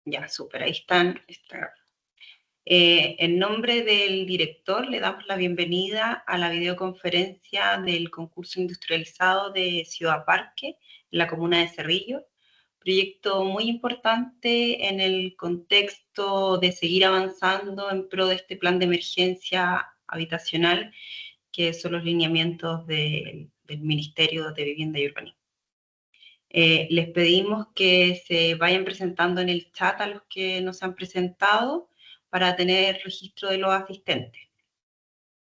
Ya, súper, ahí están. En nombre del director, le damos la bienvenida a la videoconferencia del concurso industrializado de Ciudad Parque, en la comuna de Cerrillo. Proyecto muy importante en el contexto de seguir avanzando en pro de este plan de emergencia habitacional, que son los lineamientos del Ministerio de Vivienda y Urbanismo. Les pedimos que se vayan presentando en el chat a los que nos han presentado para tener registro de los asistentes.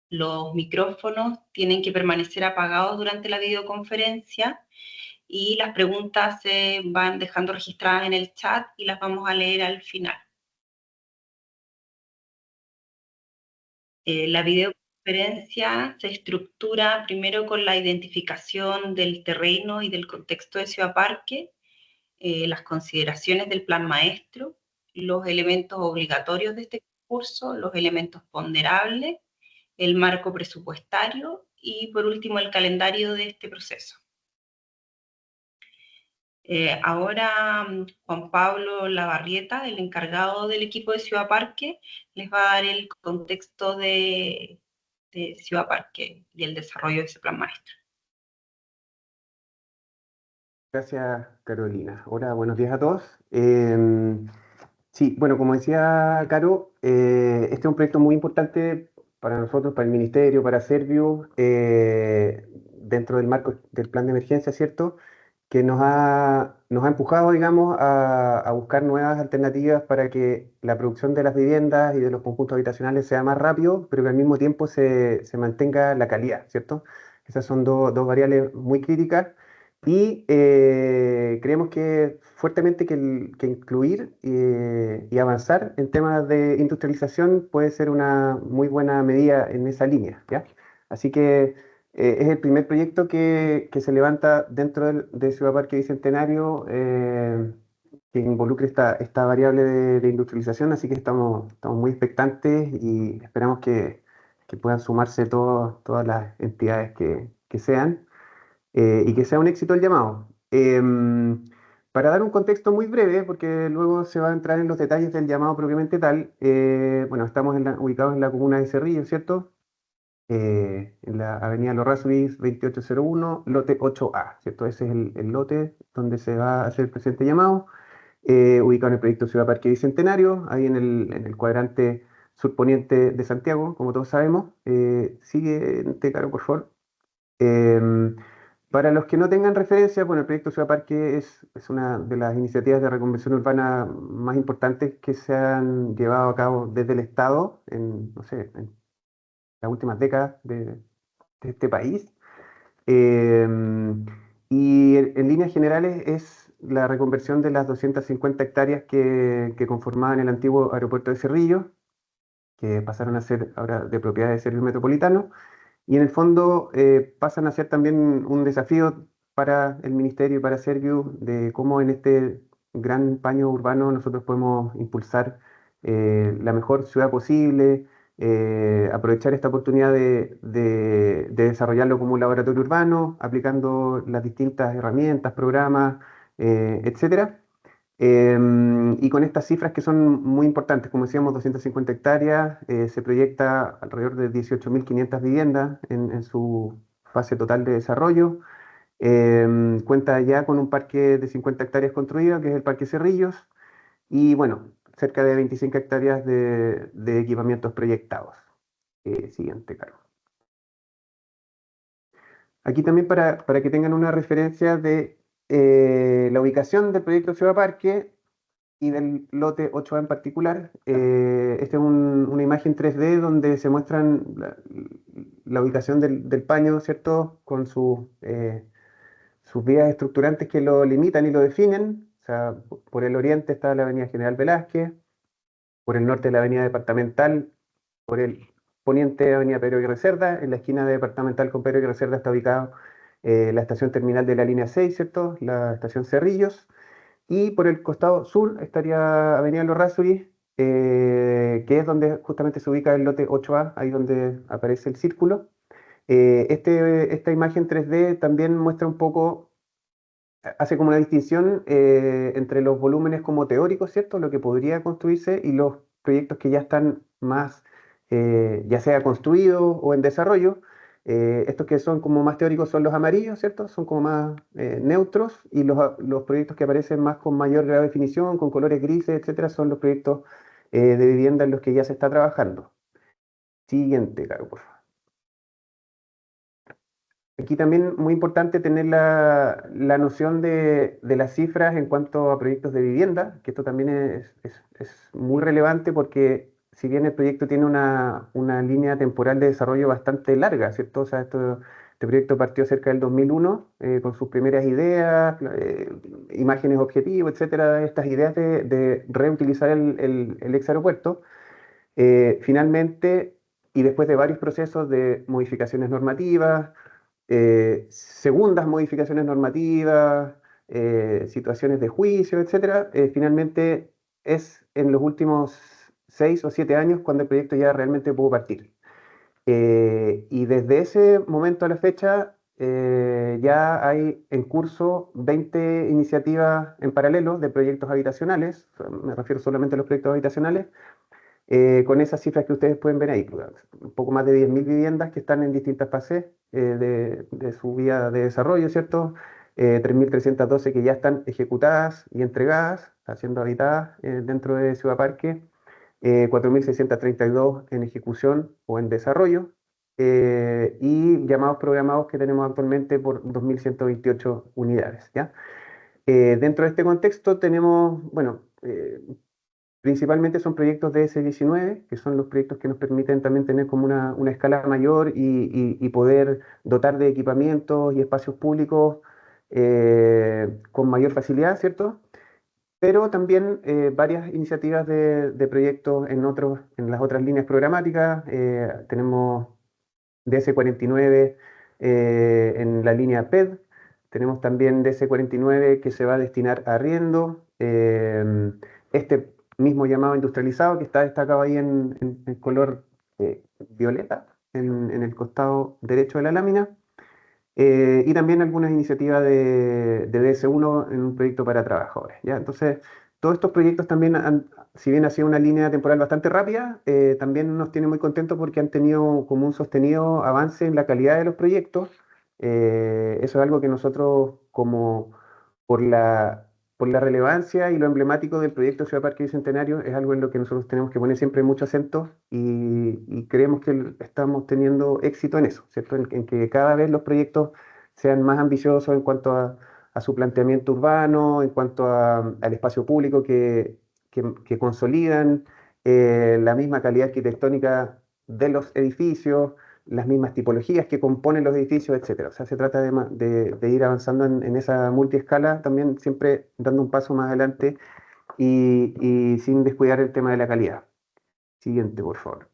Los micrófonos tienen que permanecer apagados durante la videoconferencia y las preguntas se van dejando registradas en el chat y las vamos a leer al final. La videoconferencia se estructura primero con la identificación del terreno y del contexto de Ciudad Parque, las consideraciones del plan maestro, los elementos obligatorios de este curso, los elementos ponderables, el marco presupuestario y por último el calendario de este proceso. Ahora Juan Pablo Lavarrieta, el encargado del equipo de Ciudad Parque, les va a dar el contexto de Ciudad Parque y el desarrollo de ese plan maestro. Gracias, Carolina. Hola, buenos días a todos. Sí, bueno, como decía Caro, este es un proyecto muy importante para nosotros, para el Ministerio, para Servio, dentro del marco del plan de emergencia, ¿cierto? Que nos ha empujado, digamos, a buscar nuevas alternativas para que la producción de las viviendas y de los conjuntos habitacionales sea más rápido, pero que al mismo tiempo se mantenga la calidad, ¿cierto? Esas son dos variables muy críticas. Y creemos que fuertemente que incluir y avanzar en temas de industrialización puede ser una muy buena medida en esa línea, ¿ya? Así que es el primer proyecto que se levanta dentro de Ciudad Parque Bicentenario, que involucre esta variable de industrialización, así que estamos muy expectantes y esperamos que puedan sumarse todas las entidades que sean, y que sea un éxito el llamado. Para dar un contexto muy breve, porque luego se va a entrar en los detalles del llamado propiamente tal, bueno, estamos ubicados en la comuna de Cerrillo, ¿cierto? En la avenida Los Razoris 2801, lote 8A, ¿cierto? Ese es el lote donde se va a hacer el presente llamado, ubicado en el proyecto Ciudad Parque Bicentenario, ahí en el cuadrante surponiente de Santiago, como todos sabemos. Siguiente, Caro, por favor. Em, para los que no tengan referencia, bueno, el proyecto Ciudad Parque es una de las iniciativas de reconversión urbana más importantes que se han llevado a cabo desde el Estado en, no sé, en las últimas décadas de este país. Y en líneas generales es la reconversión de las 250 hectáreas que conformaban el antiguo aeropuerto de Cerrillo, que pasaron a ser ahora de propiedad de Servicios Metropolitanos, y en el fondo pasan a ser también un desafío para el Ministerio y para Serviu de cómo en este gran paño urbano nosotros podemos impulsar la mejor ciudad posible, aprovechar esta oportunidad de desarrollarlo como un laboratorio urbano, aplicando las distintas herramientas, programas, etcétera. Y con estas cifras que son muy importantes, como decíamos, 250 hectáreas, se proyecta alrededor de 18.500 viviendas en su fase total de desarrollo. Cuenta ya con un parque de 50 hectáreas construido, que es el Parque Cerrillos, y bueno, cerca de 25 hectáreas de equipamientos proyectados. Siguiente, Carlos. Aquí también para que tengan una referencia de la ubicación del proyecto Ciudad Parque y del lote 8A en particular. Esta es una imagen 3D donde se muestran la ubicación del paño, ¿cierto? Con sus vías estructurantes que lo limitan y lo definen. O sea, por el oriente está la avenida General Velázquez, por el norte la avenida Departamental, por el poniente avenida Pedro Aguirre Cerda, en la esquina de Departamental con Pedro Aguirre Cerda está ubicado la estación terminal de la línea 6, ¿cierto? La estación Cerrillos. Y por el costado sur estaría Avenida Los Razoris, que es donde justamente se ubica el lote 8A, ahí donde aparece el círculo. Esta imagen 3D también muestra un poco hace como una distinción entre los volúmenes como teóricos, ¿cierto? Lo que podría construirse y los proyectos que ya están más, ya sea construidos o en desarrollo. Estos que son como más teóricos son los amarillos, ¿cierto? Son como más neutros y los proyectos que aparecen más con mayor grado de definición, con colores grises, etcétera, son los proyectos de vivienda en los que ya se está trabajando. Siguiente, Caro, por favor. Aquí también muy importante tener la noción de las cifras en cuanto a proyectos de vivienda, que esto también es muy relevante porque si bien el proyecto tiene una línea temporal de desarrollo bastante larga, ¿cierto? O sea, este proyecto partió cerca del 2001 con sus primeras ideas, imágenes objetivos, etcétera, estas ideas de reutilizar el ex aeropuerto. Finalmente, y después de varios procesos de modificaciones normativas, segundas modificaciones normativas, situaciones de juicio, etcétera, finalmente es en los últimos 6 o 7 años cuando el proyecto ya realmente pudo partir. Y desde ese momento a la fecha ya hay en curso 20 iniciativas en paralelo de proyectos habitacionales, me refiero solamente a los proyectos habitacionales, con esas cifras que ustedes pueden ver ahí, pues, un poco más de 10.000 viviendas que están en distintas fases de su vía de desarrollo, ¿cierto? 3.312 que ya están ejecutadas y entregadas, siendo habitadas dentro de Ciudad Parque, 4.632 en ejecución o en desarrollo, y llamados programados que tenemos actualmente por 2.128 unidades, ¿ya? Dentro de este contexto tenemos, bueno, principalmente son proyectos de S19, que son los proyectos que nos permiten también tener como una escala mayor y poder dotar de equipamientos y espacios públicos con mayor facilidad, ¿cierto? Pero también varias iniciativas de proyectos en las otras líneas programáticas. Tenemos DS49 en la línea PED. Tenemos también DS49 que se va a destinar a arriendo. Este mismo llamado industrializado que está destacado ahí en color violeta en el costado derecho de la lámina. Y también algunas iniciativas de DS1 en un proyecto para trabajadores, ¿ya? Entonces, todos estos proyectos también, si bien ha sido una línea temporal bastante rápida, también nos tiene muy contentos porque han tenido como un sostenido avance en la calidad de los proyectos. Eso es algo que nosotros, como por por la relevancia y lo emblemático del proyecto Ciudad Parque Bicentenario, es algo en lo que nosotros tenemos que poner siempre mucho acento y creemos que estamos teniendo éxito en eso, ¿cierto? En que cada vez los proyectos sean más ambiciosos en cuanto a su planteamiento urbano, en cuanto al espacio público que consolidan, la misma calidad arquitectónica de los edificios, las mismas tipologías que componen los edificios, etcétera. O sea, se trata de ir avanzando en esa multiescala, también siempre dando un paso más adelante y sin descuidar el tema de la calidad. Siguiente, por favor.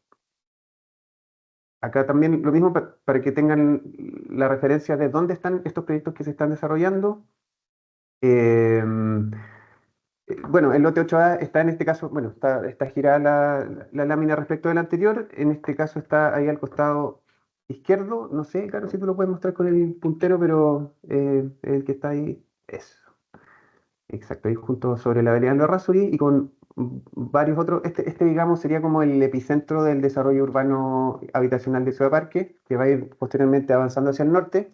Acá también lo mismo para que tengan la referencia de dónde están estos proyectos que se están desarrollando. Eh, bueno, el lote 8A está en este caso, bueno, está girada la lámina respecto del anterior. En este caso está ahí al costado izquierdo. No sé, claro, si tú lo puedes mostrar con el puntero, pero el que está ahí es. Exacto, ahí junto sobre la avenida Larrauri y con varios otros. Este, digamos, sería como el epicentro del desarrollo urbano habitacional de Ciudad Parque, que va a ir posteriormente avanzando hacia el norte.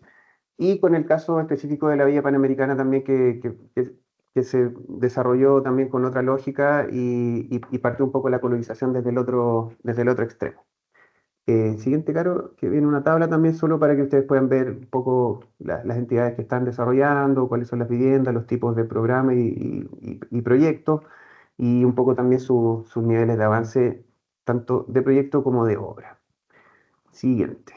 Y con el caso específico de la Villa Panamericana también que se desarrolló también con otra lógica y partió un poco la colonización desde el otro extremo. Siguiente, Caro, que viene una tabla también solo para que ustedes puedan ver un poco las entidades que están desarrollando, cuáles son las viviendas, los tipos de programas y proyectos, y un poco también sus niveles de avance, tanto de proyecto como de obra. Siguiente.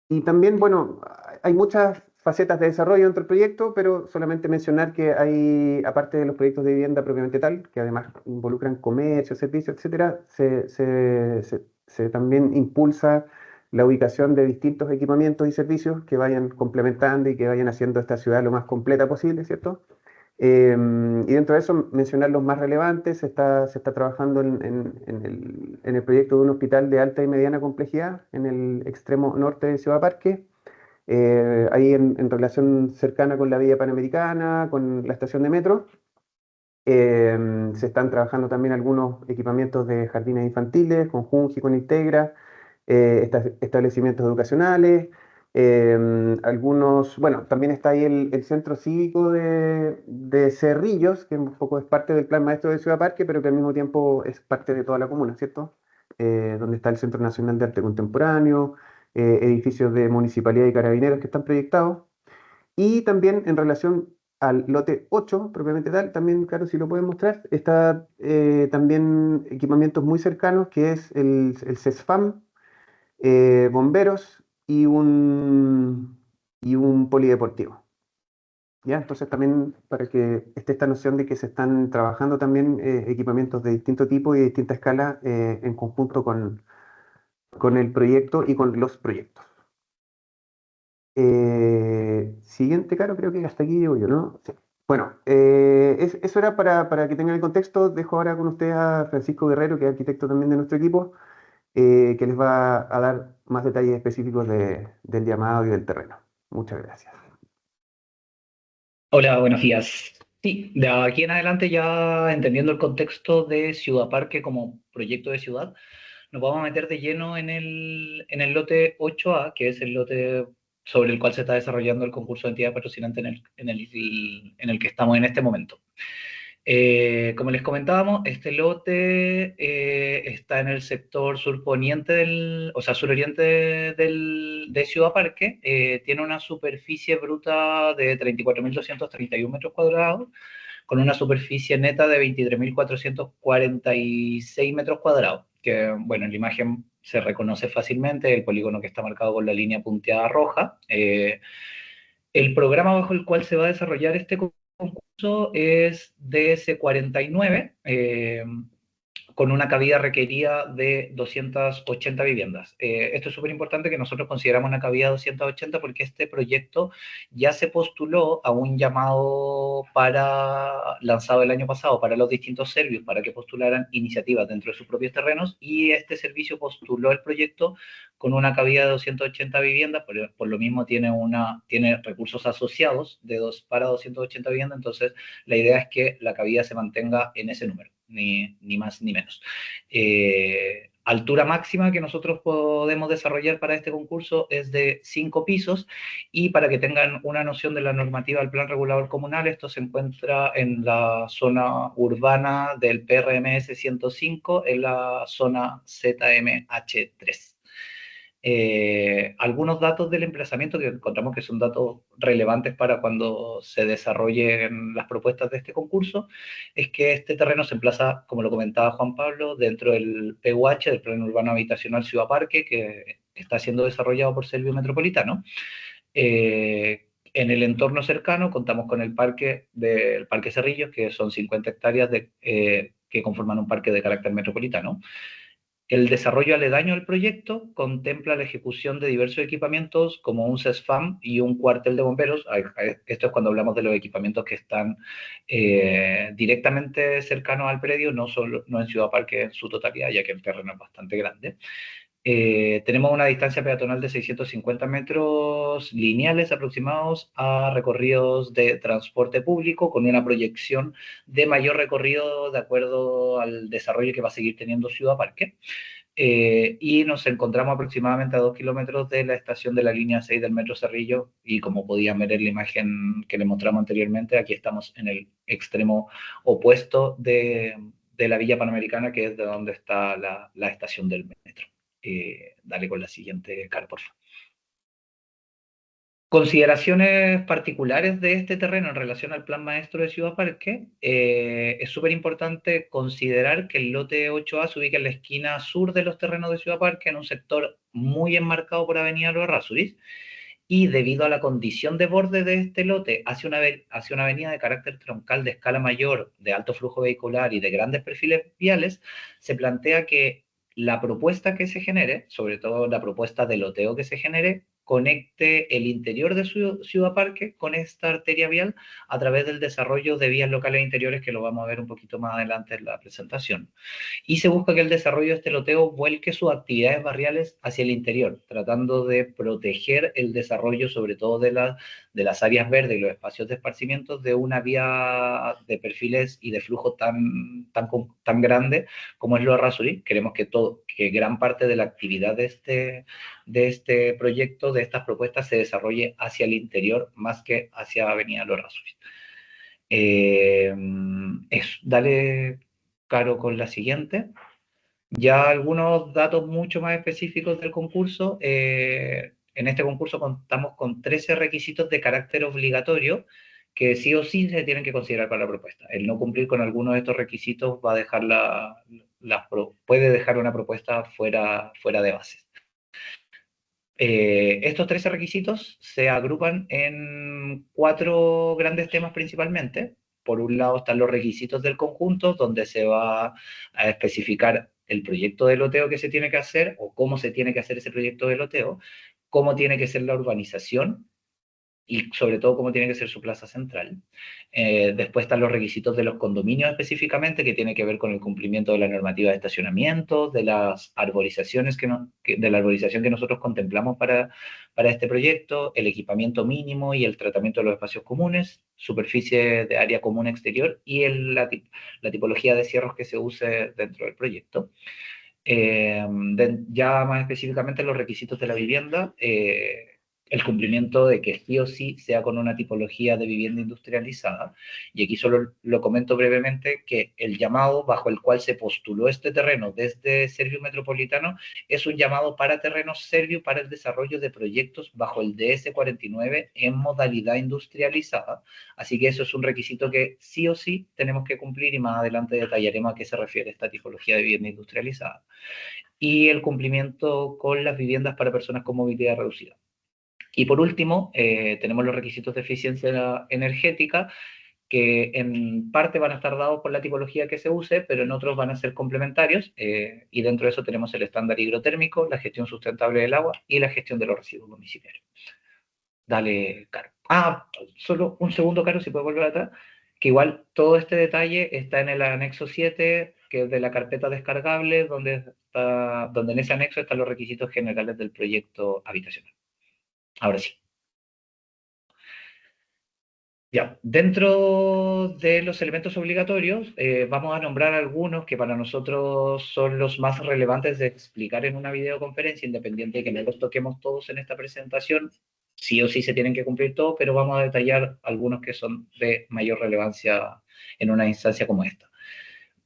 Y también, bueno, hay muchas facetas de desarrollo dentro del proyecto, pero solamente mencionar que hay, aparte de los proyectos de vivienda propiamente tal, que además involucran comercio, servicios, etcétera, se también impulsa la ubicación de distintos equipamientos y servicios que vayan complementando y que vayan haciendo esta ciudad lo más completa posible, ¿cierto? Y dentro de eso, mencionar los más relevantes, se está trabajando en el proyecto de un hospital de alta y mediana complejidad en el extremo norte de Ciudad Parque. ahí en relación cercana con la Vía Panamericana, con la estación de metro. Se están trabajando también algunos equipamientos de jardines infantiles, con Junji, con Integra, establecimientos educacionales, algunos, bueno, también está ahí el centro cívico de Cerrillos, que un poco es parte del plan maestro de Ciudad Parque, pero que al mismo tiempo es parte de toda la comuna, ¿cierto? Donde está el Centro Nacional de Arte Contemporáneo, edificios de municipalidad y carabineros que están proyectados. Y también en relación al lote 8 propiamente tal, también, claro, si lo pueden mostrar, está también equipamientos muy cercanos, que es el CESFAM, bomberos y un polideportivo. ¿Ya? Entonces también para que esté esta noción de que se están trabajando también equipamientos de distinto tipo y de distinta escala en conjunto con el proyecto y con los proyectos. Siguiente, Caro, creo que hasta aquí llego yo, ¿no? Sí. Bueno, eso era para que tengan el contexto. Dejo ahora con ustedes a Francisco Guerrero, que es arquitecto también de nuestro equipo, que les va a dar más detalles específicos del llamado y del terreno. Muchas gracias. Hola, buenos días. Sí, de aquí en adelante ya entendiendo el contexto de Ciudad Parque como proyecto de ciudad, nos vamos a meter de lleno en el lote 8A, que es el lote sobre el cual se está desarrollando el concurso de entidad patrocinante en el que estamos en este momento. Como les comentábamos, este lote está en el sector surponiente o sea, suroriente de Ciudad Parque. Tiene una superficie bruta de 34.231 metros cuadrados, con una superficie neta de 23.446 metros cuadrados, que, bueno, en la imagen se reconoce fácilmente el polígono que está marcado con la línea punteada roja. El programa bajo el cual se va a desarrollar este concurso es DS49, con una cabida requerida de 280 viviendas. Esto es súper importante, que nosotros consideramos una cabida de 280 porque este proyecto ya se postuló a un llamado lanzado el año pasado para los distintos servicios para que postularan iniciativas dentro de sus propios terrenos, y este servicio postuló el proyecto con una cabida de 280 viviendas, por lo mismo tiene recursos asociados para 280 viviendas. Entonces la idea es que la cabida se mantenga en ese número, ni más ni menos. Altura máxima que nosotros podemos desarrollar para este concurso es de 5 pisos, y para que tengan una noción de la normativa del Plan Regulador Comunal, esto se encuentra en la zona urbana del PRMS 105, en la zona ZMH3. Algunos datos del emplazamiento que encontramos que son datos relevantes para cuando se desarrollen las propuestas de este concurso, es que este terreno se emplaza, como lo comentaba Juan Pablo, dentro del PUH, del Plan Urbano Habitacional Ciudad Parque, que está siendo desarrollado por Servio Metropolitano. En el entorno cercano contamos con el parque Cerrillos, que son 50 hectáreas que conforman un parque de carácter metropolitano. El desarrollo aledaño al proyecto contempla la ejecución de diversos equipamientos como un CESFAM y un cuartel de bomberos. Esto es cuando hablamos de los equipamientos que están directamente cercanos al predio, no en Ciudad Parque en su totalidad, ya que el terreno es bastante grande. Tenemos una distancia peatonal de 650 metros lineales aproximados a recorridos de transporte público, con una proyección de mayor recorrido de acuerdo al desarrollo que va a seguir teniendo Ciudad Parque. Y nos encontramos aproximadamente a 2 kilómetros de la estación de la línea 6 del Metro Cerrillo, y como podían ver en la imagen que les mostramos anteriormente, aquí estamos en el extremo opuesto de la Villa Panamericana, que es de donde está la estación del metro. Dale con la siguiente, Carlos, por favor. Consideraciones particulares de este terreno en relación al plan maestro de Ciudad Parque. Es súper importante considerar que el lote 8A se ubica en la esquina sur de los terrenos de Ciudad Parque, en un sector muy enmarcado por Avenida Los Errázuriz, y debido a la condición de borde de este lote hacia una avenida de carácter troncal de escala mayor, de alto flujo vehicular y de grandes perfiles viales, se plantea que la propuesta que se genere, sobre todo la propuesta de loteo que se genere, conecte el interior de Ciudad Parque con esta arteria vial a través del desarrollo de vías locales interiores, que lo vamos a ver un poquito más adelante en la presentación. Y se busca que el desarrollo de este loteo vuelque sus actividades barriales hacia el interior, tratando de proteger el desarrollo, sobre todo de las áreas verdes y los espacios de esparcimiento, de una vía de perfiles y de flujo tan grande como es lo Errázuriz. Queremos que gran parte de la actividad de este proyecto, de estas propuestas, se desarrolle hacia el interior más que hacia Avenida Los Errázuriz. Dale, Caro, con la siguiente. Ya algunos datos mucho más específicos del concurso. En este concurso contamos con 13 requisitos de carácter obligatorio que sí o sí se tienen que considerar para la propuesta. El no cumplir con alguno de estos requisitos va a dejar puede dejar una propuesta fuera de bases. Estos 13 requisitos se agrupan en 4 grandes temas principalmente. Por un lado están los requisitos del conjunto, donde se va a especificar el proyecto de loteo que se tiene que hacer, o cómo se tiene que hacer ese proyecto de loteo, cómo tiene que ser la urbanización, y sobre todo cómo tiene que ser su plaza central. Después están los requisitos de los condominios específicamente, que tiene que ver con el cumplimiento de la normativa de estacionamiento, de las arborizaciones de la arborización que nosotros contemplamos para este proyecto, el equipamiento mínimo y el tratamiento de los espacios comunes, superficie de área común exterior y la tipología de cierros que se use dentro del proyecto. Ya más específicamente los requisitos de la vivienda, el cumplimiento de que sí o sí sea con una tipología de vivienda industrializada. Y aquí solo lo comento brevemente, que el llamado bajo el cual se postuló este terreno desde Serviu Metropolitano es un llamado para terrenos Serviu para el desarrollo de proyectos bajo el DS49 en modalidad industrializada. Así que eso es un requisito que sí o sí tenemos que cumplir, y más adelante detallaremos a qué se refiere esta tipología de vivienda industrializada. Y el cumplimiento con las viviendas para personas con movilidad reducida. Y por último, tenemos los requisitos de eficiencia energética, que en parte van a estar dados por la tipología que se use, pero en otros van a ser complementarios, y dentro de eso tenemos el estándar hidrotérmico, la gestión sustentable del agua y la gestión de los residuos domiciliarios. Dale, Caro. Solo un segundo, Caro, si puedes volver atrás, que igual todo este detalle está en el anexo 7, que es de la carpeta descargable, donde en ese anexo están los requisitos generales del proyecto habitacional. Ahora sí. Ya, dentro de los elementos obligatorios, vamos a nombrar algunos que para nosotros son los más relevantes de explicar en una videoconferencia, independiente de que no los toquemos todos en esta presentación. Sí o sí se tienen que cumplir todos, pero vamos a detallar algunos que son de mayor relevancia en una instancia como esta.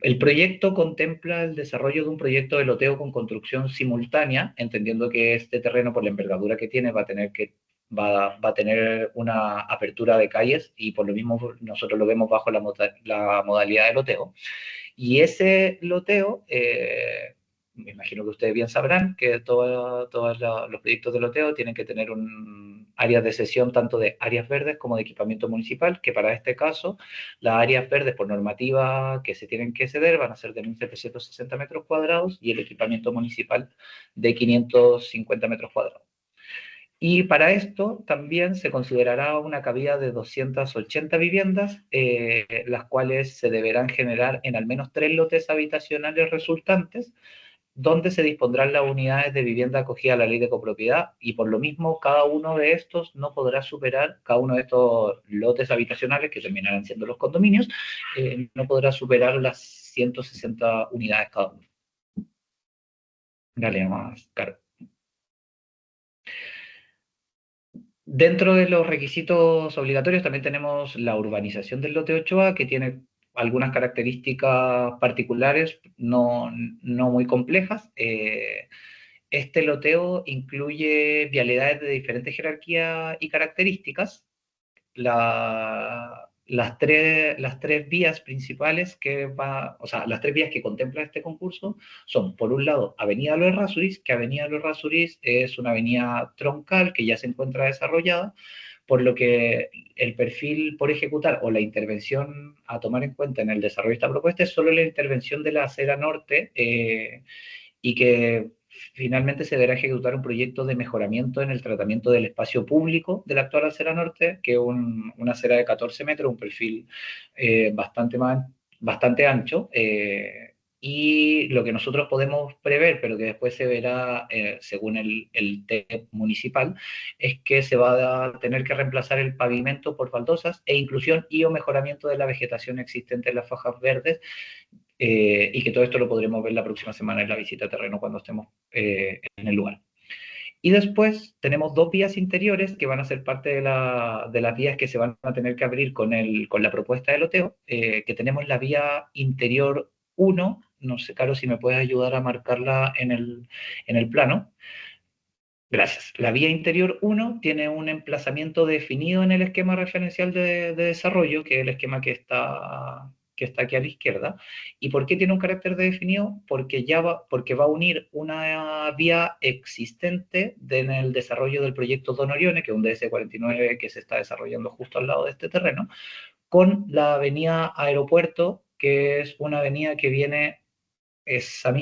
El proyecto contempla el desarrollo de un proyecto de loteo con construcción simultánea, entendiendo que este terreno, por la envergadura que tiene, va a tener una apertura de calles, y por lo mismo nosotros lo vemos bajo la modalidad de loteo. Y ese loteo, me imagino que ustedes bien sabrán que todos los proyectos de loteo tienen que tener un área de cesión tanto de áreas verdes como de equipamiento municipal, que para este caso las áreas verdes por normativa que se tienen que ceder van a ser de 1.760 metros cuadrados y el equipamiento municipal de 550 metros cuadrados. Y para esto también se considerará una cabida de 280 viviendas, las cuales se deberán generar en al menos 3 lotes habitacionales resultantes, donde se dispondrán las unidades de vivienda acogida a la ley de copropiedad, y por lo mismo cada uno de estos no podrá superar, cada uno de estos lotes habitacionales, que terminarán siendo los condominios, no podrá superar las 160 unidades cada uno. Dale más, Caro. Dentro de los requisitos obligatorios también tenemos la urbanización del lote 8A, que tiene algunas características particulares, no muy complejas. Este loteo incluye vialidades de diferentes jerarquías y características. Las tres vías principales las tres vías que contempla este concurso son, por un lado, Avenida Los Errázuriz, que Avenida Los Errázuriz es una avenida troncal que ya se encuentra desarrollada, por lo que el perfil por ejecutar o la intervención a tomar en cuenta en el desarrollo de esta propuesta es solo la intervención de la acera norte, y que finalmente se deberá ejecutar un proyecto de mejoramiento en el tratamiento del espacio público de la actual acera norte, que es una acera de 14 metros, un perfil bastante ancho, y lo que nosotros podemos prever, pero que después se verá según el TEP municipal, es que se va a tener que reemplazar el pavimento por baldosas e inclusión y o mejoramiento de la vegetación existente en las fajas verdes, y que todo esto lo podremos ver la próxima semana en la visita a terreno cuando estemos en el lugar. Y después tenemos 2 vías interiores que van a ser parte de las vías que se van a tener que abrir con la propuesta de loteo, que tenemos la vía interior 1, no sé, Caro, si me puedes ayudar a marcarla en el plano. Gracias. La vía interior 1 tiene un emplazamiento definido en el esquema referencial de desarrollo, que es el esquema que está aquí a la izquierda. ¿Y por qué tiene un carácter de definido? Porque va a unir una vía existente en el desarrollo del proyecto Don Orione, que es un DS49 que se está desarrollando justo al lado de este terreno, con la avenida Aeropuerto, que es una avenida que viene esa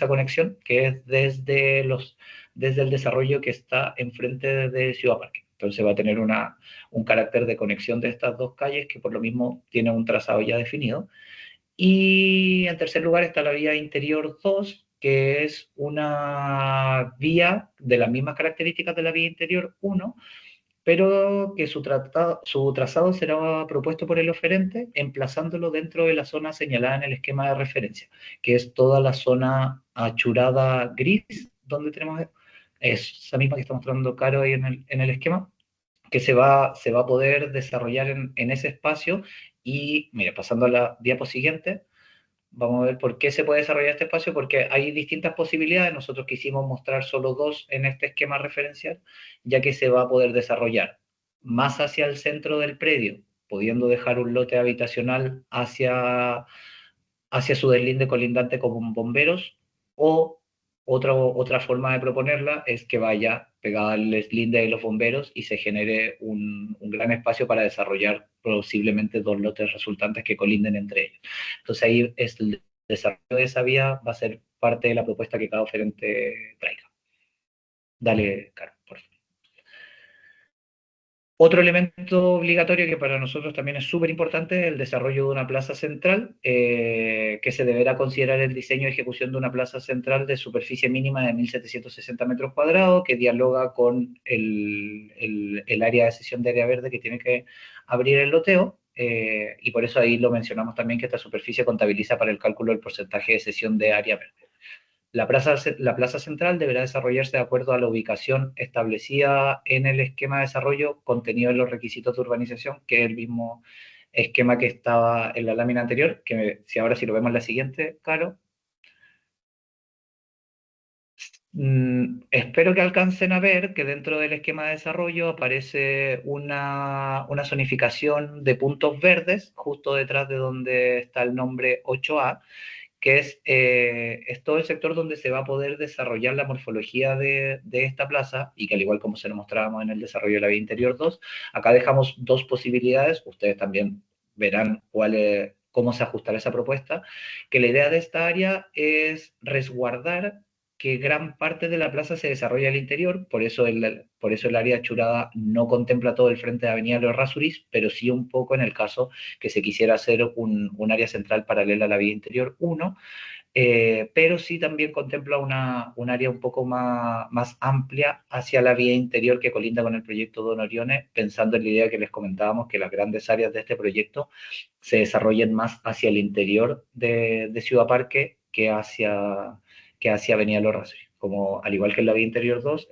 conexión, que es desde el desarrollo que está enfrente de Ciudad Parque. Entonces va a tener un carácter de conexión de estas 2 calles que por lo mismo tiene un trazado ya definido. Y en tercer lugar está la vía interior 2, que es una vía de las mismas características de la vía interior 1, pero que su trazado será propuesto por el oferente, emplazándolo dentro de la zona señalada en el esquema de referencia, que es toda la zona achurada gris, donde tenemos esa misma que está mostrando Caro ahí en el esquema, que se va a poder desarrollar en ese espacio. Y, mira, pasando a la diapo siguiente, vamos a ver por qué se puede desarrollar este espacio, porque hay distintas posibilidades. Nosotros quisimos mostrar solo 2 en este esquema referencial, ya que se va a poder desarrollar más hacia el centro del predio, pudiendo dejar un lote habitacional hacia su deslinde colindante con bomberos, o otra forma de proponerla es que vaya pegada al deslinde de los bomberos y se genere un gran espacio para desarrollar posiblemente 2 lotes resultantes que colinden entre ellos. Entonces ahí el desarrollo de esa vía va a ser parte de la propuesta que cada oferente traiga. Dale, Caro, por favor. Otro elemento obligatorio que para nosotros también es súper importante es el desarrollo de una plaza central, que se deberá considerar el diseño y ejecución de una plaza central de superficie mínima de 1.760 metros cuadrados, que dialoga con el área de cesión de área verde que tiene que abrir el loteo, y por eso ahí lo mencionamos también, que esta superficie contabiliza para el cálculo del porcentaje de cesión de área verde. La plaza central deberá desarrollarse de acuerdo a la ubicación establecida en el esquema de desarrollo contenido en los requisitos de urbanización, que es el mismo esquema que estaba en la lámina anterior, que si lo vemos en la siguiente, Caro. Espero que alcancen a ver que dentro del esquema de desarrollo aparece una zonificación de puntos verdes justo detrás de donde está el nombre 8A, que es todo el sector donde se va a poder desarrollar la morfología de esta plaza, y que, al igual como se lo mostrábamos en el desarrollo de la vía interior 2, acá dejamos 2 posibilidades. Ustedes también verán cómo se ajustará esa propuesta, que la idea de esta área es resguardar que gran parte de la plaza se desarrolla al interior. Por eso el área achurada no contempla todo el frente de Avenida Los Rasuris, pero sí un poco en el caso que se quisiera hacer un área central paralela a la vía interior 1, pero sí también contempla un área un poco más amplia hacia la vía interior que colinda con el proyecto Don Orione, pensando en la idea que les comentábamos, que las grandes áreas de este proyecto se desarrollen más hacia el interior de Ciudad Parque que hacia Avenida Los Rasuris. Como, al igual que en la vía interior 2,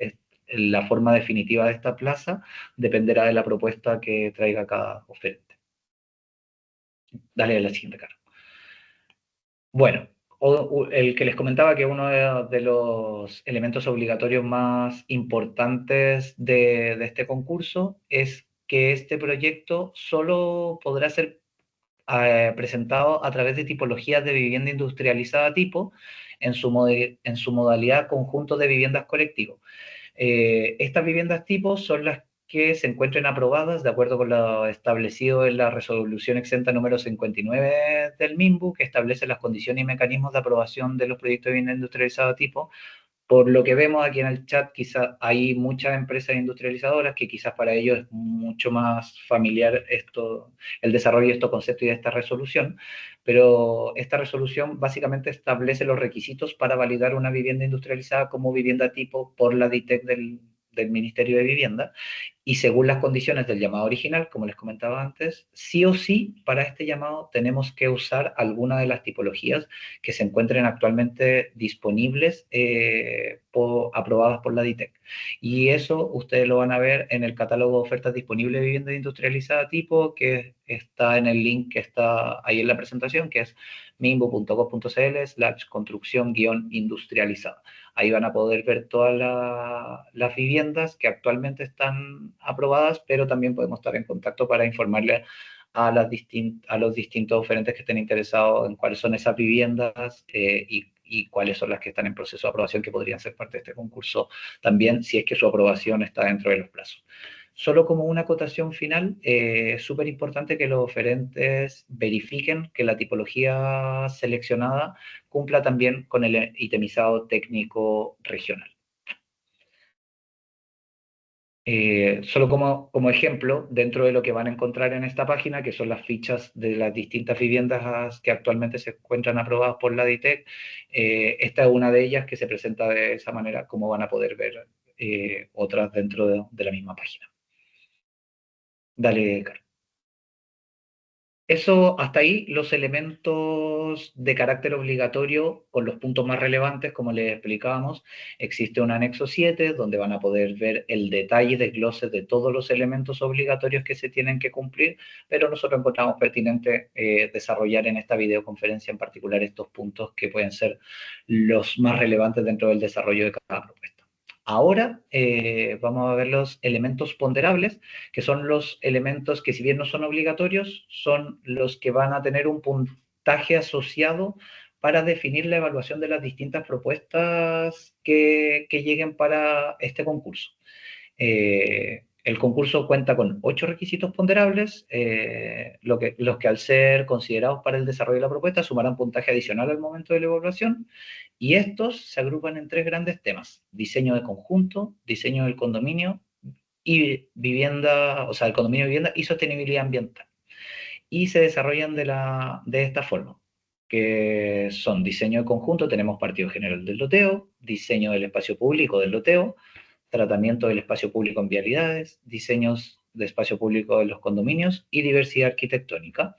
la forma definitiva de esta plaza dependerá de la propuesta que traiga cada oferente. Dale a la siguiente, Carlos. Bueno, el que les comentaba, que uno de los elementos obligatorios más importantes de este concurso es que este proyecto solo podrá ser presentado a través de tipologías de vivienda industrializada tipo, en su modalidad conjunto de viviendas colectivo. Estas viviendas tipo son las que se encuentren aprobadas de acuerdo con lo establecido en la resolución exenta número 59 del MIMBU, que establece las condiciones y mecanismos de aprobación de los proyectos de vivienda industrializada tipo por lo que vemos aquí en el chat, quizás hay muchas empresas industrializadoras que quizás para ellos es mucho más familiar el desarrollo de estos conceptos y de esta resolución, pero esta resolución básicamente establece los requisitos para validar una vivienda industrializada como vivienda tipo por la DITEC del Ministerio de Vivienda, y según las condiciones del llamado original, como les comentaba antes, sí o sí para este llamado tenemos que usar alguna de las tipologías que se encuentren actualmente disponibles aprobadas por la DITEC. Y eso ustedes lo van a ver en el catálogo de ofertas disponibles de vivienda industrializada tipo, que está en el link que está ahí en la presentación, que es minbo.gov.cl/construcción-industrializada. Ahí van a poder ver todas las viviendas que actualmente están aprobadas, pero también podemos estar en contacto para informarles a los distintos oferentes que estén interesados en cuáles son esas viviendas y cuáles son las que están en proceso de aprobación que podrían ser parte de este concurso también, si es que su aprobación está dentro de los plazos. Solo como una acotación final, es súper importante que los oferentes verifiquen que la tipología seleccionada cumpla también con el itemizado técnico regional. Solo como ejemplo, dentro de lo que van a encontrar en esta página, que son las fichas de las distintas viviendas que actualmente se encuentran aprobadas por la DITEC, esta es una de ellas que se presenta de esa manera, como van a poder ver otras dentro de la misma página. Dale, Carlos. Eso, hasta ahí, los elementos de carácter obligatorio con los puntos más relevantes, como les explicábamos. Existe un anexo 7, donde van a poder ver el detalle de gloses de todos los elementos obligatorios que se tienen que cumplir, pero nosotros encontramos pertinente desarrollar en esta videoconferencia en particular estos puntos que pueden ser los más relevantes dentro del desarrollo de cada propuesta. Ahora vamos a ver los elementos ponderables, que son los elementos que, si bien no son obligatorios, son los que van a tener un puntaje asociado para definir la evaluación de las distintas propuestas que lleguen para este concurso. El concurso cuenta con 8 requisitos ponderables, los que al ser considerados para el desarrollo de la propuesta sumarán puntaje adicional al momento de la evaluación, y estos se agrupan en 3 grandes temas: diseño de conjunto, diseño del condominio y vivienda, o sea, el condominio de vivienda y sostenibilidad ambiental. Y se desarrollan de esta forma, que son diseño de conjunto, tenemos partido general del loteo, diseño del espacio público del loteo, tratamiento del espacio público en vialidades, diseños de espacio público de los condominios y diversidad arquitectónica.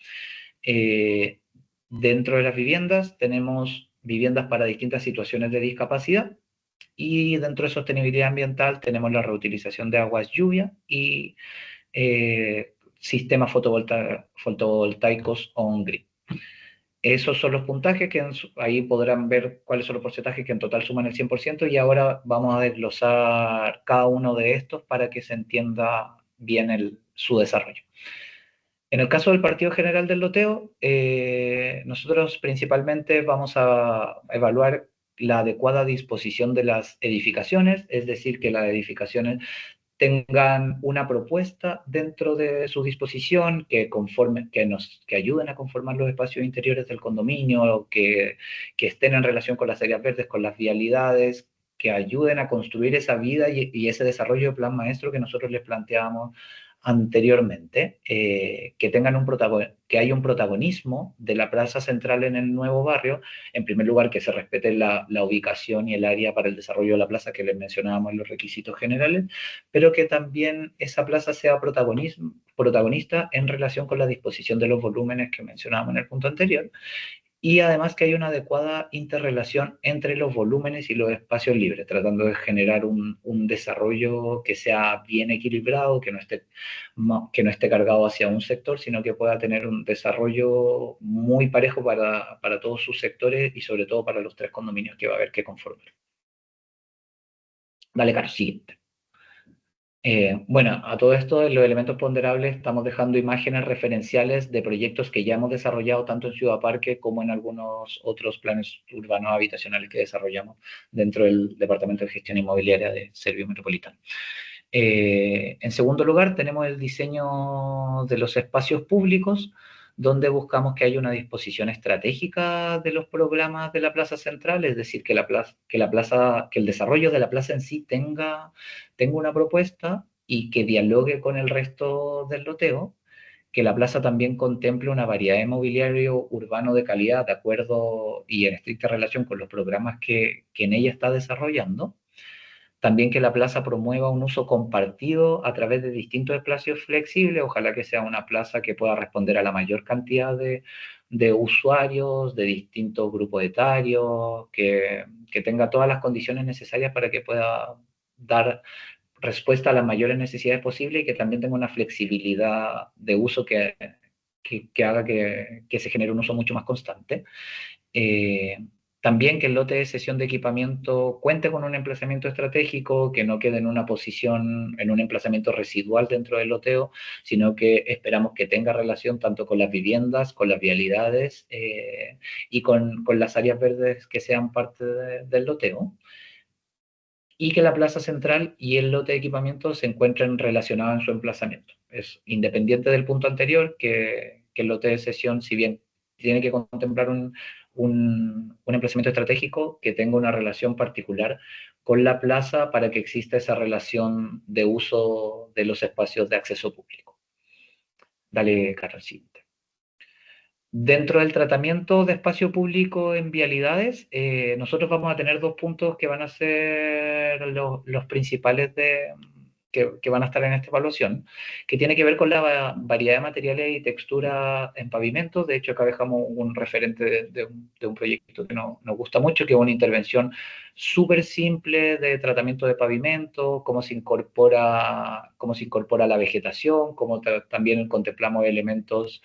Dentro de las viviendas tenemos viviendas para distintas situaciones de discapacidad, y dentro de sostenibilidad ambiental tenemos la reutilización de aguas lluvia y sistemas fotovoltaicos on-grid. Esos son los puntajes que ahí podrán ver cuáles son los porcentajes que en total suman el 100%, y ahora vamos a desglosar cada uno de estos para que se entienda bien su desarrollo. En el caso del partido general del loteo, nosotros principalmente vamos a evaluar la adecuada disposición de las edificaciones, es decir, que las edificaciones tengan una propuesta dentro de su disposición que ayuden a conformar los espacios interiores del condominio, que estén en relación con las áreas verdes, con las vialidades, que ayuden a construir esa vida y ese desarrollo de plan maestro que nosotros les planteábamos anteriormente, que haya un protagonismo de la plaza central en el nuevo barrio. En primer lugar, que se respete la ubicación y el área para el desarrollo de la plaza que les mencionábamos en los requisitos generales, pero que también esa plaza sea protagonista en relación con la disposición de los volúmenes que mencionábamos en el punto anterior, y además que haya una adecuada interrelación entre los volúmenes y los espacios libres, tratando de generar un desarrollo que sea bien equilibrado, que no esté cargado hacia un sector, sino que pueda tener un desarrollo muy parejo para todos sus sectores y sobre todo para los 3 condominios que va a haber que conformar. Dale, Carlos, siguiente. Bueno, a todo esto, en los elementos ponderables estamos dejando imágenes referenciales de proyectos que ya hemos desarrollado tanto en Ciudad Parque como en algunos otros planes urbanos habitacionales que desarrollamos dentro del Departamento de Gestión Inmobiliaria de Servio Metropolitano. En segundo lugar, tenemos el diseño de los espacios públicos, donde buscamos que haya una disposición estratégica de los programas de la plaza central, es decir, que el desarrollo de la plaza en sí tenga una propuesta y que dialogue con el resto del loteo, que la plaza también contemple una variedad de mobiliario urbano de calidad de acuerdo y en estricta relación con los programas que en ella está desarrollando. También que la plaza promueva un uso compartido a través de distintos espacios flexibles, ojalá que sea una plaza que pueda responder a la mayor cantidad de usuarios, de distintos grupos etarios, que tenga todas las condiciones necesarias para que pueda dar respuesta a las mayores necesidades posibles y que también tenga una flexibilidad de uso que haga que se genere un uso mucho más constante. También que el lote de cesión de equipamiento cuente con un emplazamiento estratégico, que no quede en una posición, en un emplazamiento residual dentro del loteo, sino que esperamos que tenga relación tanto con las viviendas, con las vialidades y con las áreas verdes que sean parte del loteo. Y que la plaza central y el lote de equipamiento se encuentren relacionados en su emplazamiento. Es independiente del punto anterior, que el lote de cesión, si bien tiene que contemplar un emplazamiento estratégico, que tenga una relación particular con la plaza para que exista esa relación de uso de los espacios de acceso público. Dale, Carlos, siguiente. Dentro del tratamiento de espacio público en vialidades, nosotros vamos a tener 2 puntos que van a ser los principales que van a estar en esta evaluación, que tiene que ver con la variedad de materiales y textura en pavimentos. De hecho, acá dejamos un referente de un proyecto que nos gusta mucho, que es una intervención súper simple de tratamiento de pavimento, cómo se incorpora la vegetación, cómo también contemplamos elementos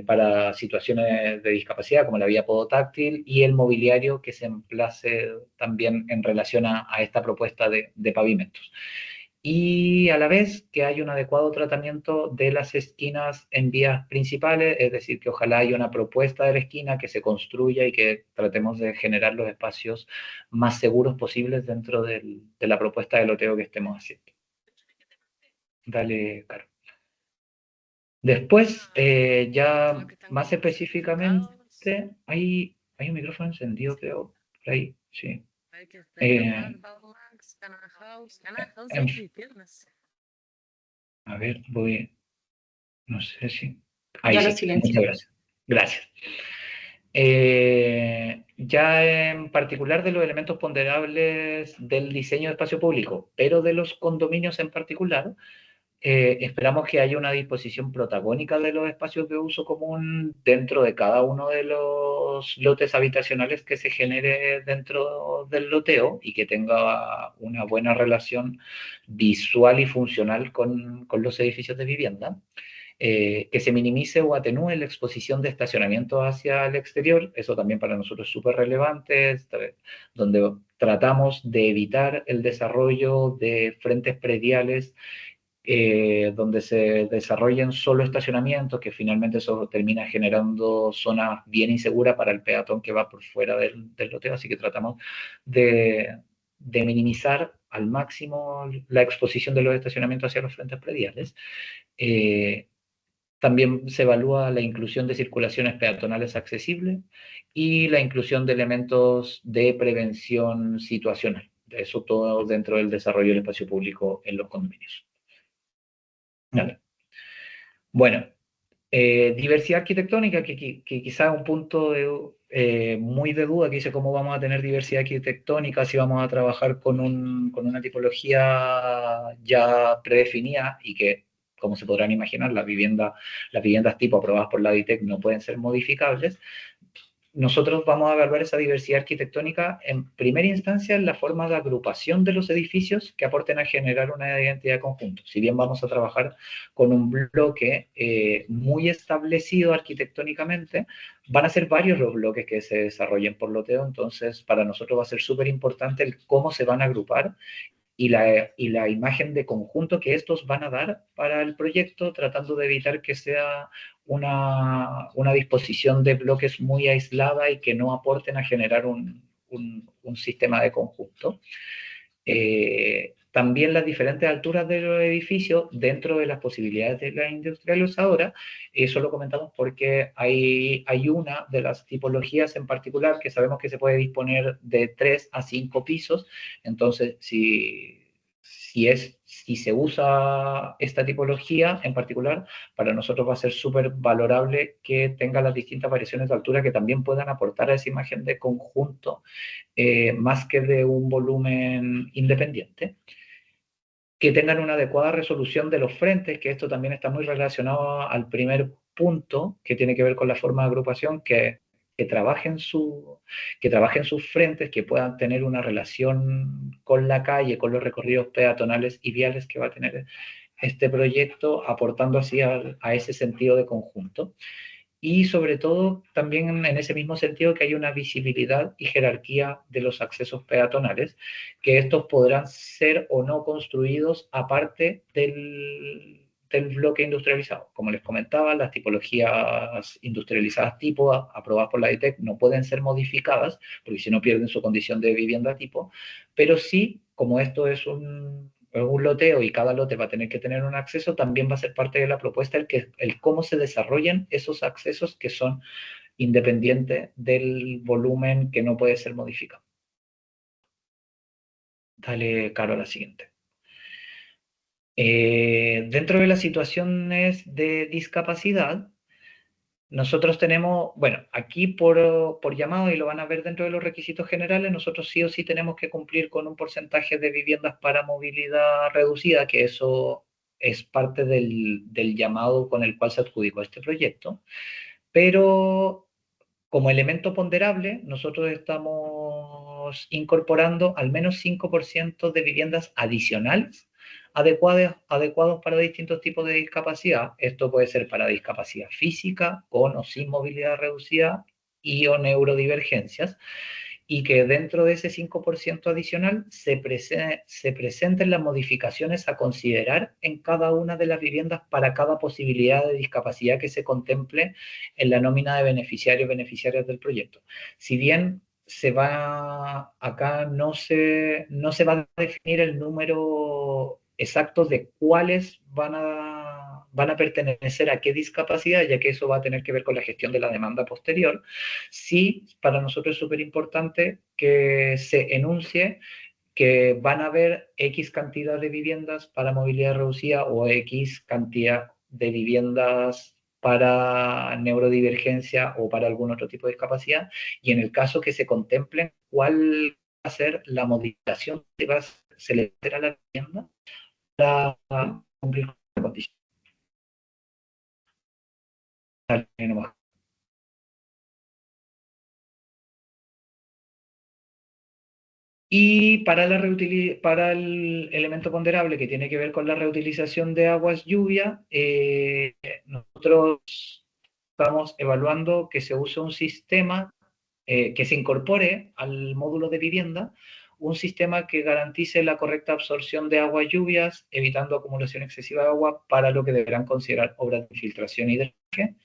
para situaciones de discapacidad, como la vía podotáctil, y el mobiliario que se emplace también en relación a esta propuesta de pavimentos. Y a la vez que hay un adecuado tratamiento de las esquinas en vías principales, es decir, que ojalá haya una propuesta de la esquina que se construya y que tratemos de generar los espacios más seguros posibles dentro de la propuesta de loteo que estemos haciendo. Dale, Caro. Después, ya más específicamente, hay un micrófono encendido, creo, por ahí, sí. A ver, no sé si... Ahí Ya lo sí, silencié. muchas gracias. Gracias. Ya en particular de los elementos ponderables del diseño de espacio público, pero de los condominios en particular, esperamos que haya una disposición protagónica de los espacios de uso común dentro de cada uno de los lotes habitacionales que se genere dentro del loteo y que tenga una buena relación visual y funcional con los edificios de vivienda. Que se minimice o atenúe la exposición de estacionamiento hacia el exterior, eso también para nosotros es súper relevante, donde tratamos de evitar el desarrollo de frentes prediales donde se desarrollen solo estacionamientos, que finalmente eso termina generando zonas bien inseguras para el peatón que va por fuera del loteo, así que tratamos de minimizar al máximo la exposición de los estacionamientos hacia los frentes prediales. También se evalúa la inclusión de circulaciones peatonales accesibles y la inclusión de elementos de prevención situacional. Eso todo dentro del desarrollo del espacio público en los condominios. Vale. Bueno, diversidad arquitectónica, que quizás es un punto muy de duda, que dice cómo vamos a tener diversidad arquitectónica si vamos a trabajar con una tipología ya predefinida y que, como se podrán imaginar, las viviendas tipo aprobadas por la DITEC no pueden ser modificables. Nosotros vamos a evaluar esa diversidad arquitectónica en primera instancia en la forma de agrupación de los edificios que aporten a generar una identidad conjunta. Si bien vamos a trabajar con un bloque muy establecido arquitectónicamente, van a ser varios los bloques que se desarrollen por loteo, entonces para nosotros va a ser súper importante el cómo se van a agrupar y la imagen de conjunto que estos van a dar para el proyecto, tratando de evitar que sea una disposición de bloques muy aislada y que no aporten a generar un sistema de conjunto. también las diferentes alturas de los edificios dentro de las posibilidades de la industrializadora. Eso lo comentamos porque hay una de las tipologías en particular que sabemos que se puede disponer de 3 a 5 pisos. Entonces, si se usa esta tipología en particular, para nosotros va a ser súper valorable que tenga las distintas variaciones de altura que también puedan aportar a esa imagen de conjunto, más que de un volumen independiente. Que tengan una adecuada resolución de los frentes, que esto también está muy relacionado al primer punto, que tiene que ver con la forma de agrupación, que trabajen sus frentes, que puedan tener una relación con la calle, con los recorridos peatonales y viales que va a tener este proyecto, aportando así a ese sentido de conjunto. Y sobre todo también en ese mismo sentido que hay una visibilidad y jerarquía de los accesos peatonales, que estos podrán ser o no construidos aparte del bloque industrializado. Como les comentaba, las tipologías industrializadas tipo aprobadas por la ITEC no pueden ser modificadas, porque si no pierden su condición de vivienda tipo, pero sí, como esto es un loteo y cada lote va a tener que tener un acceso, también va a ser parte de la propuesta el cómo se desarrollan esos accesos que son independientes del volumen que no puede ser modificado. Dale, Caro, a la siguiente. Dentro de las situaciones de discapacidad, nosotros tenemos, bueno, aquí por llamado, y lo van a ver dentro de los requisitos generales, nosotros sí o sí tenemos que cumplir con un porcentaje de viviendas para movilidad reducida, que eso es parte del llamado con el cual se adjudicó este proyecto. Pero como elemento ponderable, nosotros estamos incorporando al menos 5% de viviendas adicionales adecuados para distintos tipos de discapacidad. Esto puede ser para discapacidad física, con o sin movilidad reducida y o neurodivergencias, y que dentro de ese 5% adicional se presenten las modificaciones a considerar en cada una de las viviendas para cada posibilidad de discapacidad que se contemple en la nómina de beneficiarios y beneficiarias del proyecto. Si bien acá no se va a definir el número exacto de cuáles van a pertenecer a qué discapacidad, ya que eso va a tener que ver con la gestión de la demanda posterior. Sí, para nosotros es súper importante que se enuncie que van a haber X cantidad de viviendas para movilidad reducida o X cantidad de viviendas para neurodivergencia o para algún otro tipo de discapacidad, y en el caso que se contemplen cuál va a ser la modificación que se le hacer a la vivienda para cumplir con la condición. Y para el elemento ponderable que tiene que ver con la reutilización de aguas lluvia, nosotros estamos evaluando que se use un sistema que se incorpore al módulo de vivienda, un sistema que garantice la correcta absorción de aguas lluvias, evitando acumulación excesiva de agua, para lo que deberán considerar obras de infiltración y drenaje,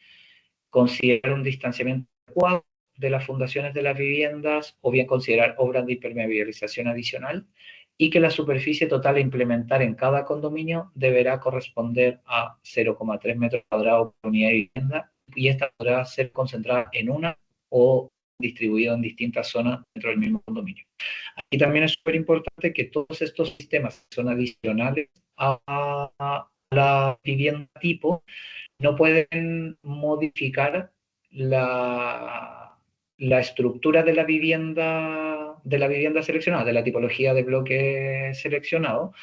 considerar un distanciamiento adecuado de las fundaciones de las viviendas, o bien considerar obras de impermeabilización adicional, y que la superficie total a implementar en cada condominio deberá corresponder a 0,3 metros cuadrados por unidad de vivienda, y esta podrá ser concentrada en una o distribuida en distintas zonas dentro del mismo condominio. Aquí también es súper importante que todos estos sistemas que son adicionales a la vivienda tipo no pueden modificar la estructura de la vivienda seleccionada, de la tipología de bloque seleccionado,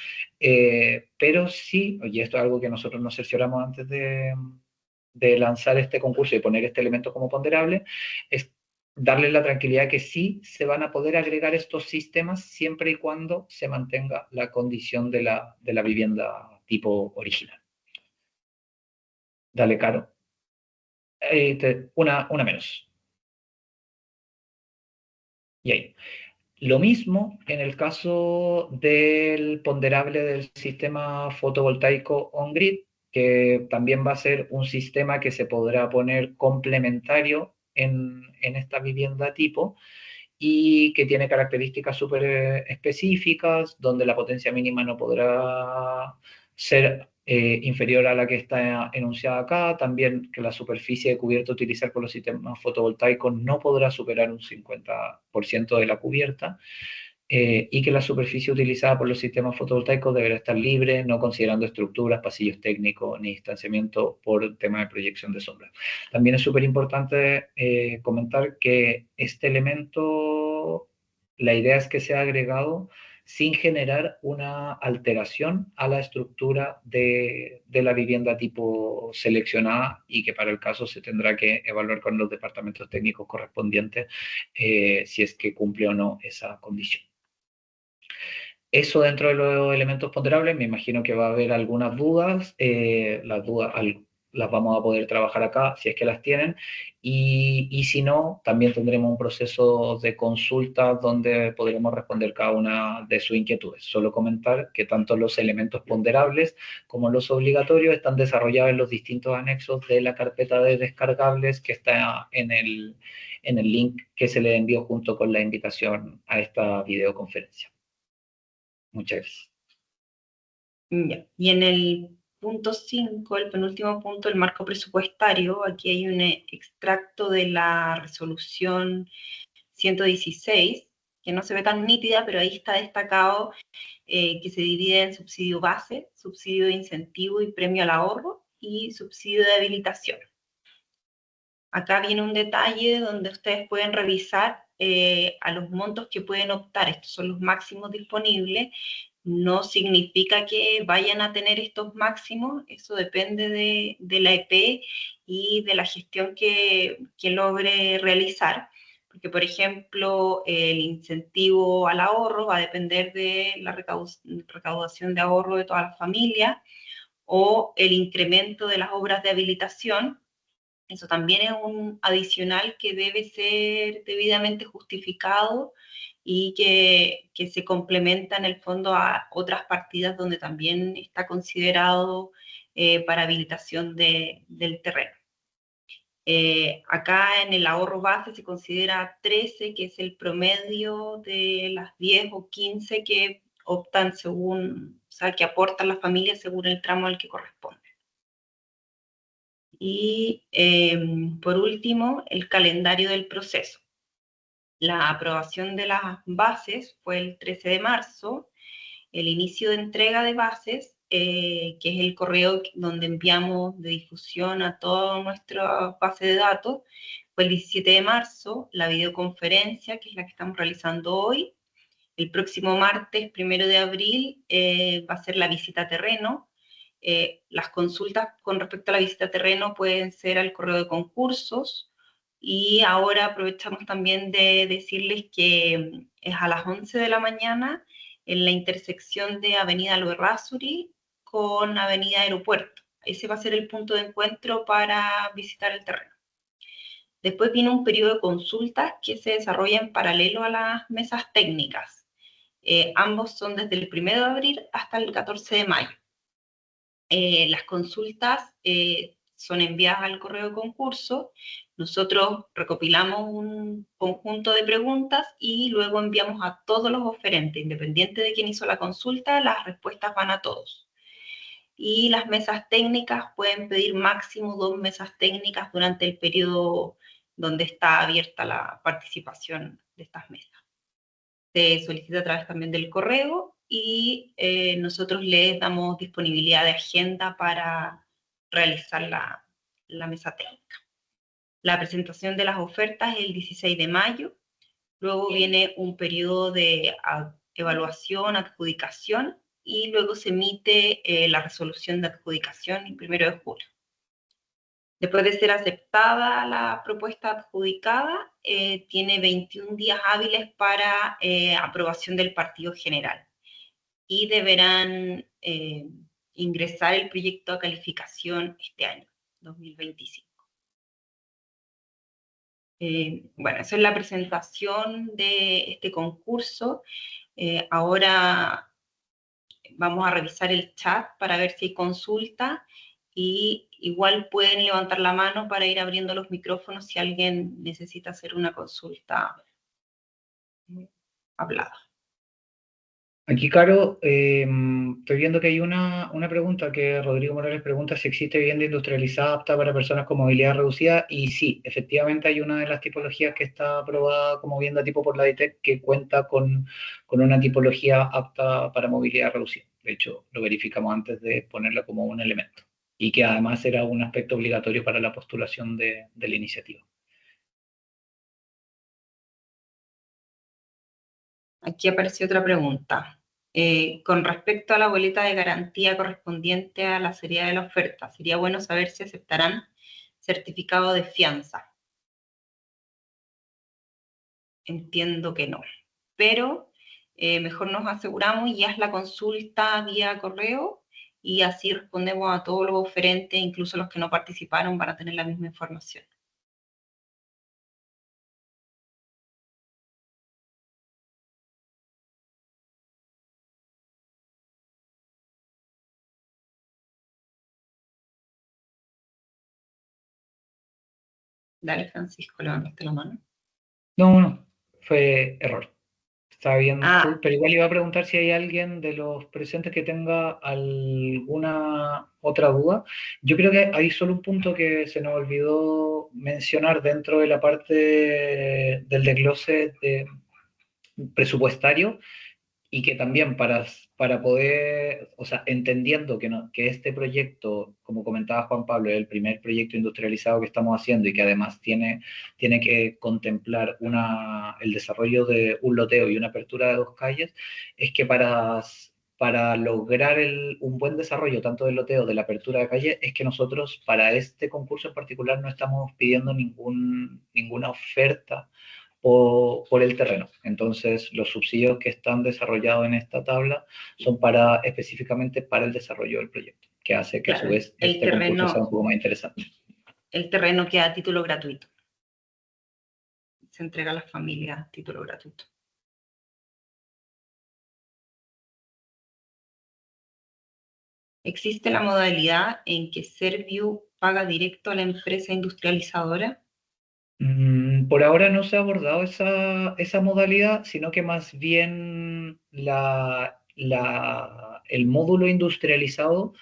pero sí, y esto es algo que nosotros nos cercioramos antes de lanzar este concurso y poner este elemento como ponderable, es darles la tranquilidad que sí se van a poder agregar estos sistemas siempre y cuando se mantenga la condición de la vivienda tipo original. Dale, Caro. Una menos. Y ahí. Lo mismo en el caso del ponderable del sistema fotovoltaico on-grid, que también va a ser un sistema que se podrá poner complementario en esta vivienda tipo, y que tiene características súper específicas, donde la potencia mínima no podrá ser inferior a la que está enunciada acá, también que la superficie de cubierta a utilizar por los sistemas fotovoltaicos no podrá superar un 50% de la cubierta, y que la superficie utilizada por los sistemas fotovoltaicos deberá estar libre, no considerando estructuras, pasillos técnicos ni distanciamiento por tema de proyección de sombra. También es súper importante comentar que este elemento, la idea es que sea agregado sin generar una alteración a la estructura de la vivienda tipo seleccionada, y que para el caso se tendrá que evaluar con los departamentos técnicos correspondientes si es que cumple o no esa condición. Eso dentro de los elementos ponderables. Me imagino que va a haber algunas dudas. Las dudas las vamos a poder trabajar acá si es que las tienen, y si no, también tendremos un proceso de consulta donde podremos responder cada una de sus inquietudes. Solo comentar que tanto los elementos ponderables como los obligatorios están desarrollados en los distintos anexos de la carpeta de descargables que está en el link que se le envió junto con la invitación a esta videoconferencia. Muchas gracias. Ya. Y en el punto 5, el penúltimo punto, el marco presupuestario, aquí hay un extracto de la resolución 116, que no se ve tan nítida, pero ahí está destacado que se divide en subsidio base, subsidio de incentivo y premio al ahorro, y subsidio de habilitación. Acá viene un detalle donde ustedes pueden revisar a los montos que pueden optar. Estos son los máximos disponibles. No significa que vayan a tener estos máximos, eso depende de la EP y de la gestión que logre realizar. Porque, por ejemplo, el incentivo al ahorro va a depender de la recaudación de ahorro de toda la familia, o el incremento de las obras de habilitación. Eso también es un adicional que debe ser debidamente justificado y que se complementa en el fondo a otras partidas donde también está considerado para habilitación del terreno. Acá en el ahorro base se considera 13, que es el promedio de las 10 o 15 que optan según, o sea, que aportan las familias según el tramo al que corresponde. Y por último, el calendario del proceso. La aprobación de las bases fue el 13 de marzo, el inicio de entrega de bases, que es el correo donde enviamos de difusión a toda nuestra base de datos, fue el 17 de marzo, la videoconferencia, que es la que estamos realizando hoy. El próximo martes, 1 de abril, va a ser la visita a terreno. Las consultas con respecto a la visita a terreno pueden ser al correo de concursos, y ahora aprovechamos también de decirles que es a las 11 de la mañana en la intersección de Avenida Lo-Errázuriz con Avenida Aeropuerto. Ese va a ser el punto de encuentro para visitar el terreno. Después viene un periodo de consultas que se desarrolla en paralelo a las mesas técnicas. Ambos son desde el 1 de abril hasta el 14 de mayo. Las consultas son enviadas al correo de concurso, nosotros recopilamos un conjunto de preguntas y luego enviamos a todos los oferentes, independiente de quién hizo la consulta, las respuestas van a todos. Y las mesas técnicas pueden pedir máximo 2 mesas técnicas durante el periodo donde está abierta la participación de estas mesas. Se solicita a través también del correo, y nosotros les damos disponibilidad de agenda para realizar la mesa técnica. La presentación de las ofertas es el 16 de mayo, luego viene un periodo de evaluación, adjudicación, y luego se emite la resolución de adjudicación el 1 de julio. Después de ser aceptada la propuesta adjudicada, tiene 21 días hábiles para aprobación del partido general, y deberán ingresar el proyecto a calificación este año, 2025. Bueno, esa es la presentación de este concurso. Ahora vamos a revisar el chat para ver si hay consulta, y igual pueden levantar la mano para ir abriendo los micrófonos si alguien necesita hacer una consulta hablada. Aquí, Caro, estoy viendo que hay una pregunta que Rodrigo Morales pregunta si existe vivienda industrializada apta para personas con movilidad reducida, y sí, efectivamente hay una de las tipologías que está aprobada como vivienda tipo por la DITEC que cuenta con una tipología apta para movilidad reducida. De hecho, lo verificamos antes de ponerla como un elemento, y que además era un aspecto obligatorio para la postulación de la iniciativa. Aquí apareció otra pregunta. Con respecto a la boleta de garantía correspondiente a la seriedad de la oferta, sería bueno saber si aceptarán certificado de fianza. Entiendo que no, pero mejor nos aseguramos y haz la consulta vía correo y así respondemos a todos los oferentes, incluso los que no participaron, para tener la misma información. Dale, Francisco, levantaste la mano. No, fue error. Estaba bien, Ah, pero igual iba a preguntar si hay alguien de los presentes que tenga alguna otra duda. Yo creo que hay solo un punto que se nos olvidó mencionar dentro de la parte del desglose presupuestario, y que también para poder, o sea, entendiendo que, que este proyecto, como comentaba Juan Pablo, es el primer proyecto industrializado que estamos haciendo y que además tiene que contemplar el desarrollo de un loteo y una apertura de 2 calles, es que para lograr un buen desarrollo tanto del loteo de la apertura de calle, es que nosotros para este concurso en particular no estamos pidiendo ninguna oferta por el terreno. Entonces, los subsidios que están desarrollados en esta tabla son específicamente para el desarrollo del proyecto, que hace que a su claro, vez este concurso sea un poco más interesante. el terreno queda a título gratuito. Se entrega a las familias a título gratuito. ¿Existe la modalidad en que Serviu paga directo a la empresa industrializadora? Por ahora no se ha abordado esa modalidad, sino que más bien el módulo industrializado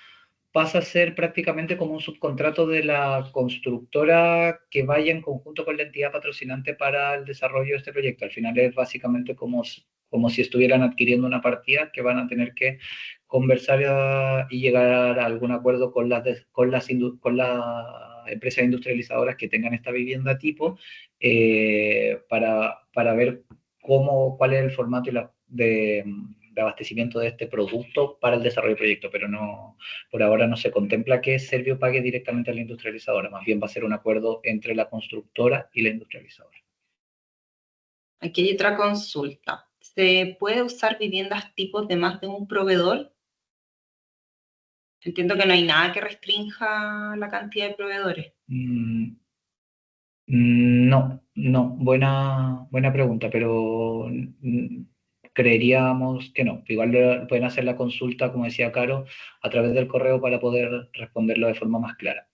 pasa a ser prácticamente como un subcontrato de la constructora que vaya en conjunto con la entidad patrocinante para el desarrollo de este proyecto. Al final es básicamente como si estuvieran adquiriendo una partida que van a tener que conversar y llegar a algún acuerdo con las empresas industrializadoras que tengan esta vivienda tipo, para ver cuál es el formato de abastecimiento de este producto para el desarrollo del proyecto, pero no, por ahora no se contempla que Servio pague directamente a la industrializadora, más bien va a ser un acuerdo entre la constructora y la industrializadora. Aquí hay otra consulta. ¿Se puede usar viviendas tipos de más de un proveedor? Entiendo que no hay nada que restrinja la cantidad de proveedores. No, buena pregunta, pero creeríamos que no. Igual pueden hacer la consulta, como decía Caro, a través del correo para poder responderlo de forma más clara.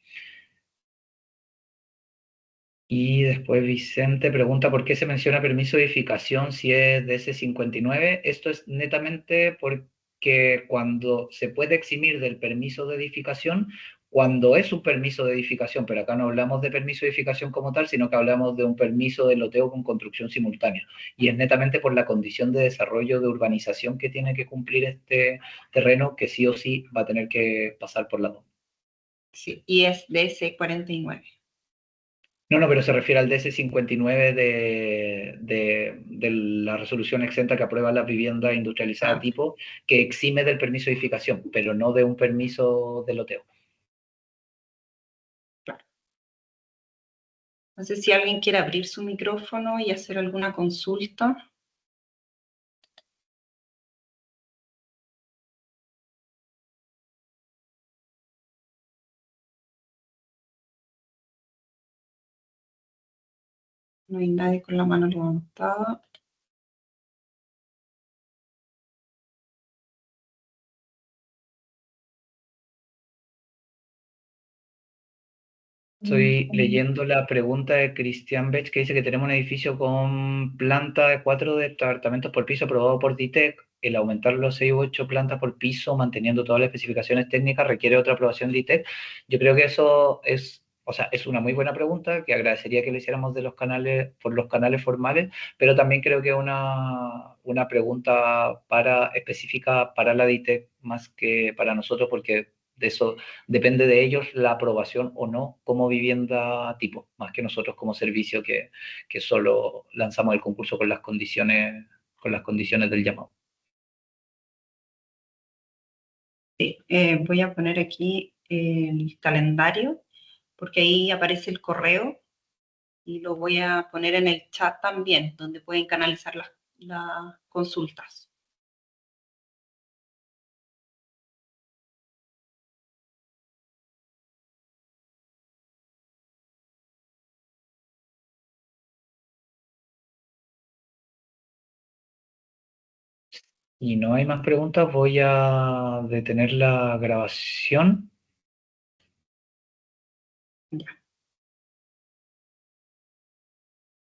Y después Vicente pregunta por qué se menciona permiso de edificación si es de S59. Esto es netamente porque cuando se puede eximir del permiso de edificación, cuando es un permiso de edificación, pero acá no hablamos de permiso de edificación como tal, sino que hablamos de un permiso de loteo con construcción simultánea. Y es netamente por la condición de desarrollo de urbanización que tiene que cumplir este terreno, que sí o sí va a tener que pasar por la DOM. Sí, y es de S49. No, pero se refiere al DS59 de la resolución exenta que aprueba la vivienda industrializada Ah, tipo, que exime del permiso de edificación, pero no de un permiso de loteo. claro. No sé si alguien quiere abrir su micrófono y hacer alguna consulta. No hay nadie con la mano levantada. Estoy leyendo la pregunta de Cristian Bech que dice que tenemos un edificio con planta de 4 departamentos por piso aprobado por DITEC. El aumentar los 6 u 8 plantas por piso, manteniendo todas las especificaciones técnicas, requiere otra aprobación de DITEC. Yo creo que eso es, o sea, es una muy buena pregunta que agradecería que le hiciéramos de los canales, por los canales formales, pero también creo que es una pregunta específica para la DITEC más que para nosotros, porque de eso depende de ellos la aprobación o no como vivienda tipo, más que nosotros como servicio que solo lanzamos el concurso con las condiciones del llamado. Sí, voy a poner aquí el calendario, porque ahí aparece el correo y lo voy a poner en el chat también, donde pueden canalizar las consultas. Y no hay más preguntas, voy a detener la grabación